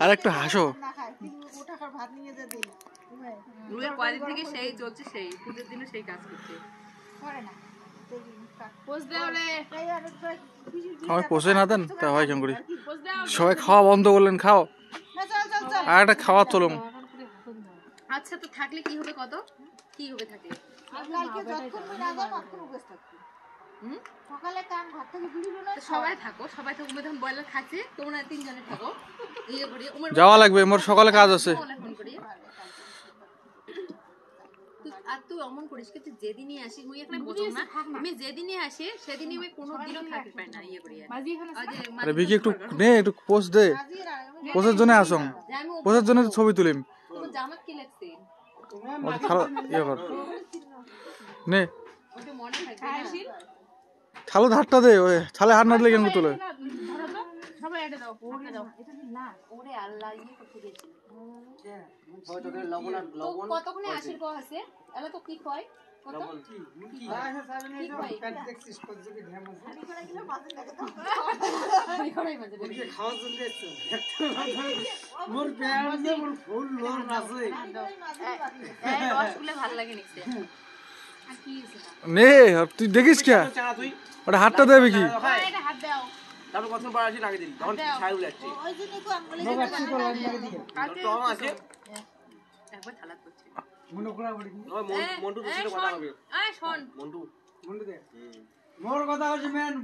আর একটু হাসো। কয়দিন থেকে সেই চলছে, সেই পুজোর দিনে সেই কাজ করছে। আমার পোষে না দেন তা হয় কেমন করি। সবাই খাওয়া বন্ধ করলেন, খাও আর একটা খাওয়া চলুন। আচ্ছা তো থাকলে কি হবে, কত কি হবে থাকলে? সবাই থাকো, সবাই থাকো, ব্রয়লার খাচ্ছে, তোমরা তিনজনে থাকো। যাওয়া লাগবে, মোর সকালে কাজ আছে। আর তুই অমন করিস কি, তুই যেদিনই আসিস মুই এখানে বসব না, আমি যেদিনই আসি সেদিনই আমি কোনো দিনও থাকতে পারি না। ইয়ে করি আরে বিকি একটু নে, একটু পোস্ট দে, পোস্টের জন্য আসং, পোস্টের জন্য ছবি তুলিম। তোমার জামাত কি লাগছে খালো ইয়ে কর নে, ওটা মনে থাকে না। খালো ধারটা দে, ওই ছালে হাত না দিলে কেমন তোলে। সবাই এটা দাও, ওরে দাও, এটা না ওরে আল্লাহ ইয়ে করতে গেছি। কতক্ষণে আসির কো আছে এলা তো কি কয় কত কি কয় কাট দেখছিস কত যে ঢ্যাম আছে আমি করাই মাঝে ওকে খাওয়া জন্য এসেছে মোর প্যান যে মোর ফুল লোর আছে এই রসগুলো ভালো লাগে নিছে আর কি নে তুই দেখিস কি ওটা হাতটা দেবে কি এটা হাত দাও তারপর কত বার আসি লাগিয়ে দিন তখন ছাইও লাগছে ওই জন্য কো আঙ্গুলে তো আছে একবার থালা করছে মন্টু দুসরে কথা হবে এই শোন মন্টু দে মোর কথা হচ্ছে মেন